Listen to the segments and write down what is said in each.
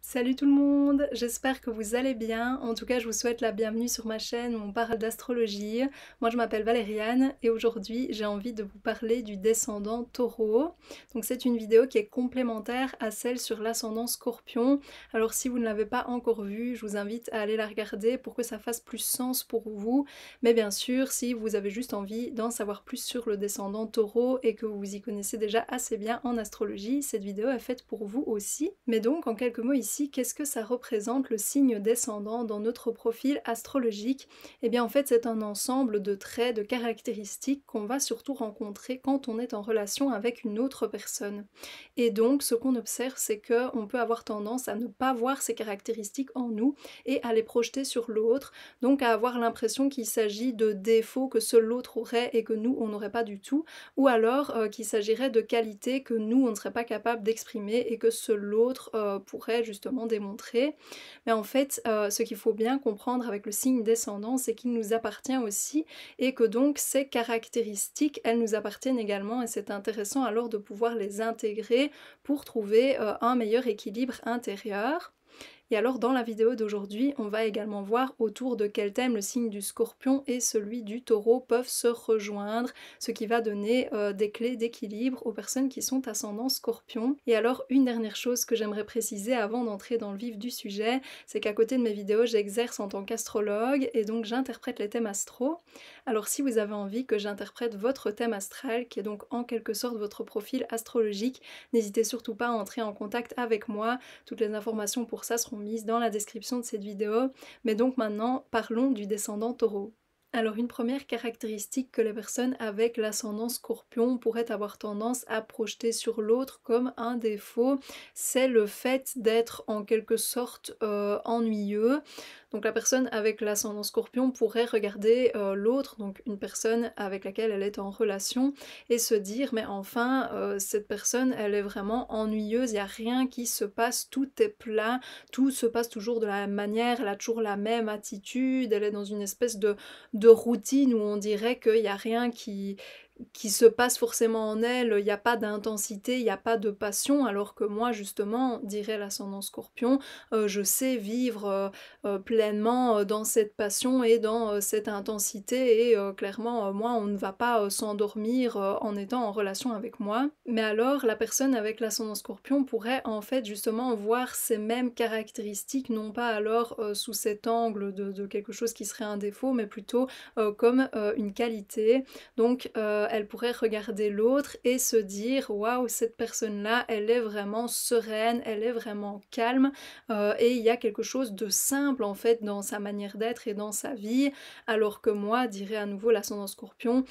Salut tout le monde, j'espère que vous allez bien. En tout cas, je vous souhaite la bienvenue sur ma chaîne où on parle d'astrologie. Moi, je m'appelle Valériane et aujourd'hui, j'ai envie de vous parler du descendant Taureau. Donc, c'est une vidéo qui est complémentaire à celle sur l'ascendant Scorpion. Alors, si vous ne l'avez pas encore vue, je vous invite à aller la regarder pour que ça fasse plus sens pour vous. Mais bien sûr, si vous avez juste envie d'en savoir plus sur le descendant Taureau et que vous y connaissez déjà assez bien en astrologie, cette vidéo est faite pour vous aussi. Mais donc, en quelques mots ici, qu'est-ce que ça représente le signe descendant dans notre profil astrologique? Eh bien en fait c'est un ensemble de traits, de caractéristiques qu'on va surtout rencontrer quand on est en relation avec une autre personne. Et donc ce qu'on observe c'est qu'on peut avoir tendance à ne pas voir ces caractéristiques en nous et à les projeter sur l'autre, donc à avoir l'impression qu'il s'agit de défauts que seul l'autre aurait et que nous on n'aurait pas du tout, ou alors qu'il s'agirait de qualités que nous on ne serait pas capable d'exprimer et que seul l'autre pourrait justement démontrer. Mais en fait, ce qu'il faut bien comprendre avec le signe descendant, c'est qu'il nous appartient aussi et que donc ces caractéristiques, elles nous appartiennent également et c'est intéressant alors de pouvoir les intégrer pour trouver un meilleur équilibre intérieur. Et alors dans la vidéo d'aujourd'hui, on va également voir autour de quel thème le signe du Scorpion et celui du Taureau peuvent se rejoindre, ce qui va donner des clés d'équilibre aux personnes qui sont ascendant Scorpion. Et alors une dernière chose que j'aimerais préciser avant d'entrer dans le vif du sujet, c'est qu'à côté de mes vidéos, j'exerce en tant qu'astrologue et donc j'interprète les thèmes astro. Alors si vous avez envie que j'interprète votre thème astral, qui est donc en quelque sorte votre profil astrologique, n'hésitez surtout pas à entrer en contact avec moi. Toutes les informations pour ça seront mises dans la description de cette vidéo. Mais donc maintenant, parlons du descendant Taureau. Alors une première caractéristique que les personnes avec l'ascendant Scorpion pourraient avoir tendance à projeter sur l'autre comme un défaut, c'est le fait d'être en quelque sorte ennuyeux. Donc la personne avec l'ascendant Scorpion pourrait regarder l'autre, donc une personne avec laquelle elle est en relation, et se dire mais enfin cette personne elle est vraiment ennuyeuse, il n'y a rien qui se passe, tout est plat, tout se passe toujours de la même manière, elle a toujours la même attitude, elle est dans une espèce de routine où on dirait qu'il n'y a rien qui se passe forcément en elle, il n'y a pas d'intensité, il n'y a pas de passion, alors que moi justement, dirait l'ascendant Scorpion, je sais vivre pleinement dans cette passion et dans cette intensité et clairement moi on ne va pas s'endormir en étant en relation avec moi. Mais alors la personne avec l'ascendant Scorpion pourrait en fait justement voir ces mêmes caractéristiques, non pas alors sous cet angle de quelque chose qui serait un défaut, mais plutôt comme une qualité. Donc elle pourrait regarder l'autre et se dire waouh, cette personne-là, elle est vraiment sereine, elle est vraiment calme et il y a quelque chose de simple en fait dans sa manière d'être et dans sa vie, alors que moi, dirait à nouveau l'ascendant Scorpion,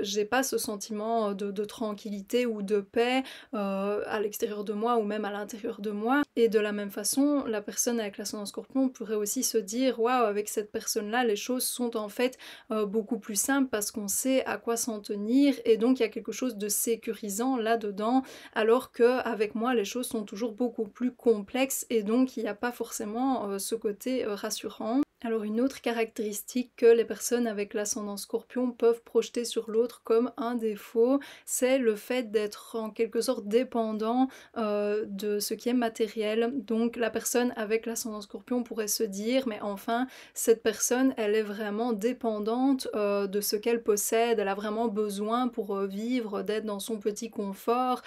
j'ai pas ce sentiment de tranquillité ou de paix à l'extérieur de moi ou même à l'intérieur de moi. Et de la même façon, la personne avec l'ascendant Scorpion pourrait aussi se dire waouh, avec cette personne-là, les choses sont en fait beaucoup plus simples parce qu'on sait à quoi s'en tenir et donc il y a quelque chose de sécurisant là-dedans, alors qu'avec moi les choses sont toujours beaucoup plus complexes et donc il n'y a pas forcément ce côté rassurant. Alors une autre caractéristique que les personnes avec l'ascendant Scorpion peuvent projeter sur l'autre comme un défaut, c'est le fait d'être en quelque sorte dépendant de ce qui est matériel. Donc la personne avec l'ascendant Scorpion pourrait se dire mais enfin cette personne elle est vraiment dépendante de ce qu'elle possède, elle a vraiment besoin pour vivre d'être dans son petit confort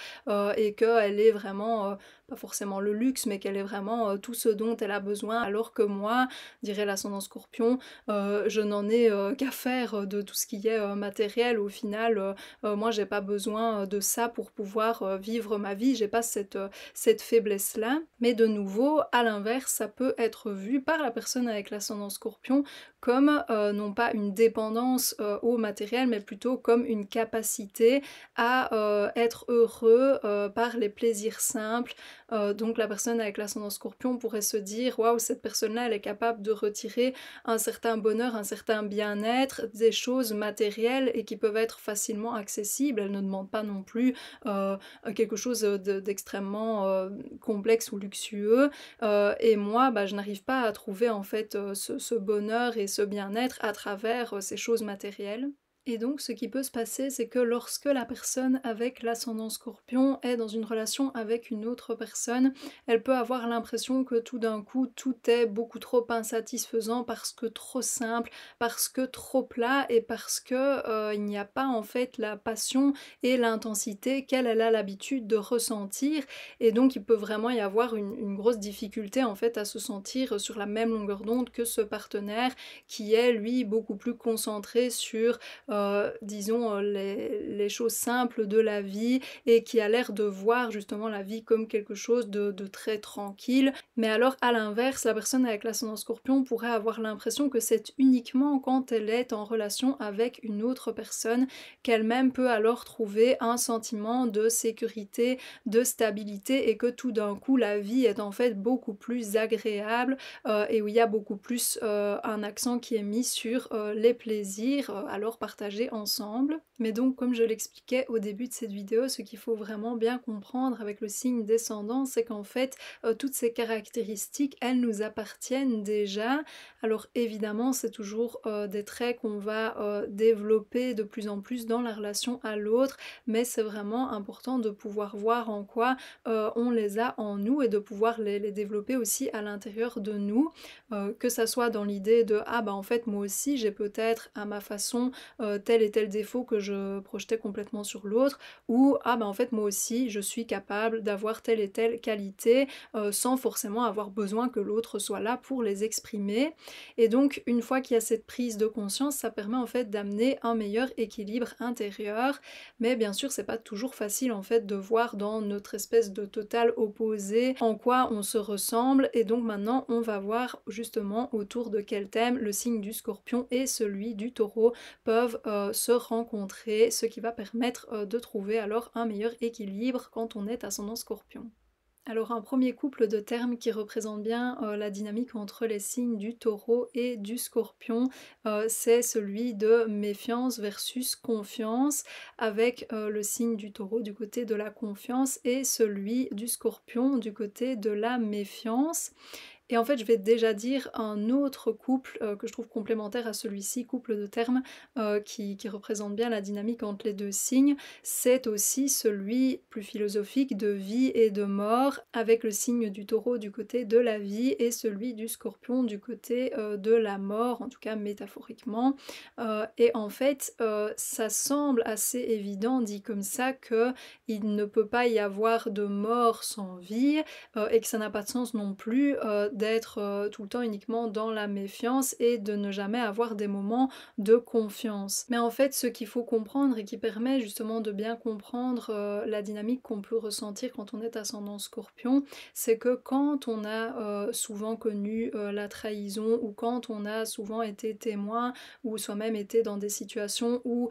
et qu'elle est vraiment pas forcément le luxe mais qu'elle est vraiment tout ce dont elle a besoin, alors que moi, dirait l'ascendant Scorpion, je n'en ai qu'à faire de tout ce qui est matériel. Au final, moi j'ai pas besoin de ça pour pouvoir vivre ma vie, j'ai pas cette faiblesse-là. Mais de nouveau, à l'inverse, ça peut être vu par la personne avec l'ascendant Scorpion comme non pas une dépendance au matériel, mais plutôt comme une capacité à être heureux par les plaisirs simples. Donc la personne avec l'ascendant Scorpion pourrait se dire waouh, cette personne-là elle est capable de retirer un certain bonheur, un certain bien-être, des choses matérielles et qui peuvent être facilement accessibles. Elle ne demande pas non plus quelque chose d'extrêmement complexe ou luxueux. Et moi, bah, je n'arrive pas à trouver en fait ce bonheur et ce bien-être à travers ces choses matérielles. Et donc, ce qui peut se passer, c'est que lorsque la personne avec l'ascendant Scorpion est dans une relation avec une autre personne, elle peut avoir l'impression que tout d'un coup, tout est beaucoup trop insatisfaisant parce que trop simple, parce que trop plat et parce que il n'y a pas en fait la passion et l'intensité qu'elle elle a l'habitude de ressentir. Et donc, il peut vraiment y avoir une grosse difficulté en fait à se sentir sur la même longueur d'onde que ce partenaire qui est lui beaucoup plus concentré sur disons, les choses simples de la vie et qui a l'air de voir justement la vie comme quelque chose de très tranquille. Mais alors à l'inverse, la personne avec l'ascendant Scorpion pourrait avoir l'impression que c'est uniquement quand elle est en relation avec une autre personne qu'elle-même peut alors trouver un sentiment de sécurité, de stabilité et que tout d'un coup la vie est en fait beaucoup plus agréable et où il y a beaucoup plus un accent qui est mis sur les plaisirs alors partagés ensemble. Mais donc comme je l'expliquais au début de cette vidéo, ce qu'il faut vraiment bien comprendre avec le signe descendant, c'est qu'en fait toutes ces caractéristiques, elles nous appartiennent déjà. Alors évidemment c'est toujours des traits qu'on va développer de plus en plus dans la relation à l'autre, mais c'est vraiment important de pouvoir voir en quoi on les a en nous et de pouvoir les développer aussi à l'intérieur de nous, que ça soit dans l'idée de ah bah en fait moi aussi j'ai peut-être à ma façon tel et tel défaut que je projetais complètement sur l'autre, ou ah bah en fait moi aussi je suis capable d'avoir telle et telle qualité sans forcément avoir besoin que l'autre soit là pour les exprimer. Et donc une fois qu'il y a cette prise de conscience, ça permet en fait d'amener un meilleur équilibre intérieur. Mais bien sûr c'est pas toujours facile en fait de voir dans notre espèce de total opposé en quoi on se ressemble, et donc maintenant on va voir justement autour de quel thème le signe du Scorpion et celui du Taureau peuvent se rencontrer, ce qui va permettre de trouver alors un meilleur équilibre quand on est ascendant Scorpion. Alors un premier couple de termes qui représente bien la dynamique entre les signes du Taureau et du Scorpion, c'est celui de méfiance versus confiance, avec le signe du Taureau du côté de la confiance et celui du Scorpion du côté de la méfiance. Et en fait, je vais déjà dire un autre couple que je trouve complémentaire à celui-ci, couple de termes qui représente bien la dynamique entre les deux signes. C'est aussi celui plus philosophique de vie et de mort, avec le signe du Taureau du côté de la vie et celui du Scorpion du côté de la mort, en tout cas métaphoriquement. Et en fait, ça semble assez évident dit comme ça que il ne peut pas y avoir de mort sans vie, et que ça n'a pas de sens non plus d'être tout le temps uniquement dans la méfiance et de ne jamais avoir des moments de confiance. Mais en fait, ce qu'il faut comprendre et qui permet justement de bien comprendre la dynamique qu'on peut ressentir quand on est ascendant Scorpion, c'est que quand on a souvent connu la trahison, ou quand on a souvent été témoin ou soi-même été dans des situations où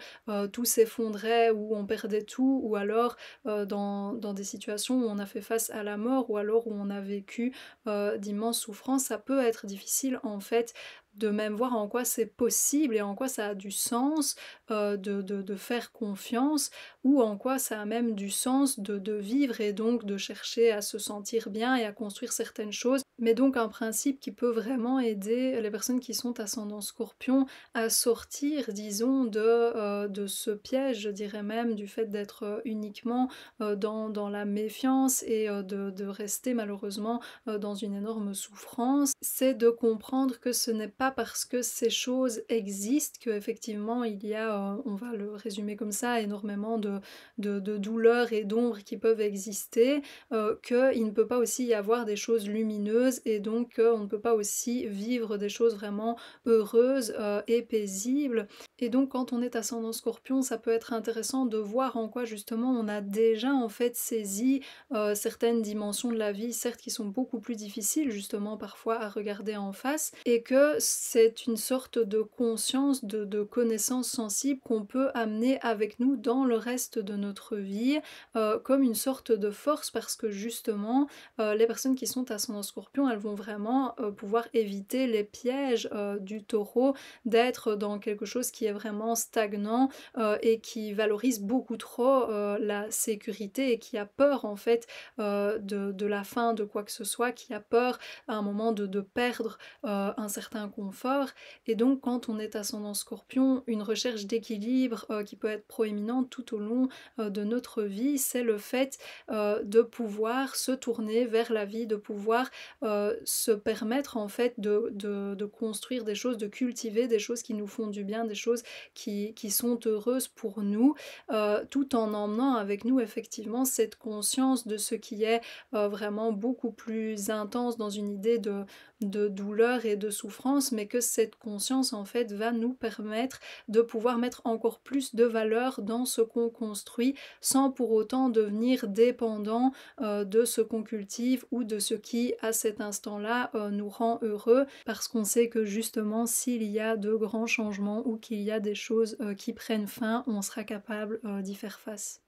tout s'effondrait, où on perdait tout, ou alors dans des situations où on a fait face à la mort, ou alors où on a vécu d'immenses souffrances, ça peut être difficile en fait de même voir en quoi c'est possible et en quoi ça a du sens de faire confiance, ou en quoi ça a même du sens de vivre et donc de chercher à se sentir bien et à construire certaines choses. Mais donc un principe qui peut vraiment aider les personnes qui sont ascendant Scorpion à sortir, disons, de ce piège, je dirais même, du fait d'être uniquement dans la méfiance et de rester malheureusement dans une énorme souffrance, c'est de comprendre que ce n'est pas parce que ces choses existent qu'effectivement il y a, on va le résumer comme ça, énormément de douleurs et d'ombres qui peuvent exister, qu'il ne peut pas aussi y avoir des choses lumineuses, et donc on ne peut pas aussi vivre des choses vraiment heureuses et paisibles. Et donc quand on est ascendant Scorpion, ça peut être intéressant de voir en quoi justement on a déjà en fait saisi certaines dimensions de la vie, certes qui sont beaucoup plus difficiles justement parfois à regarder en face, et que c'est une sorte de conscience, de connaissance sensible qu'on peut amener avec nous dans le reste de notre vie, comme une sorte de force, parce que justement les personnes qui sont ascendant Scorpion, elles vont vraiment pouvoir éviter les pièges du Taureau, d'être dans quelque chose qui est vraiment stagnant et qui valorise beaucoup trop la sécurité et qui a peur en fait de la fin de quoi que ce soit, qui a peur à un moment de perdre un certain confort. Et donc quand on est ascendant Scorpion, une recherche d'équilibre qui peut être proéminente tout au long de notre vie, c'est le fait de pouvoir se tourner vers la vie, de pouvoir se permettre en fait de construire des choses, de cultiver des choses qui nous font du bien, des choses qui sont heureuses pour nous, tout en emmenant avec nous effectivement cette conscience de ce qui est vraiment beaucoup plus intense dans une idée de douleur et de souffrance, mais que cette conscience en fait va nous permettre de pouvoir mettre encore plus de valeur dans ce qu'on construit sans pour autant devenir dépendant de ce qu'on cultive ou de ce qui à cet instant-là nous rend heureux, parce qu'on sait que justement s'il y a de grands changements ou qu'il y a des choses qui prennent fin, on sera capable d'y faire face.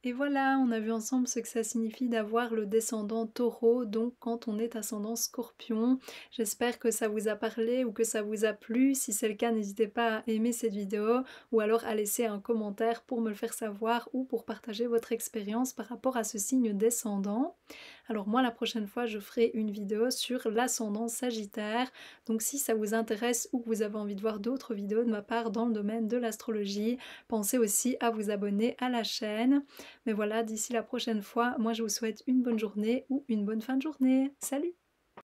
Et voilà, on a vu ensemble ce que ça signifie d'avoir le descendant Taureau, donc quand on est ascendant Scorpion. J'espère que ça vous a parlé ou que ça vous a plu. Si c'est le cas, n'hésitez pas à aimer cette vidéo ou alors à laisser un commentaire pour me le faire savoir ou pour partager votre expérience par rapport à ce signe descendant. Alors moi, la prochaine fois, je ferai une vidéo sur l'ascendant Sagittaire. Donc si ça vous intéresse ou que vous avez envie de voir d'autres vidéos de ma part dans le domaine de l'astrologie, pensez aussi à vous abonner à la chaîne. Mais voilà, d'ici la prochaine fois, moi je vous souhaite une bonne journée ou une bonne fin de journée. Salut!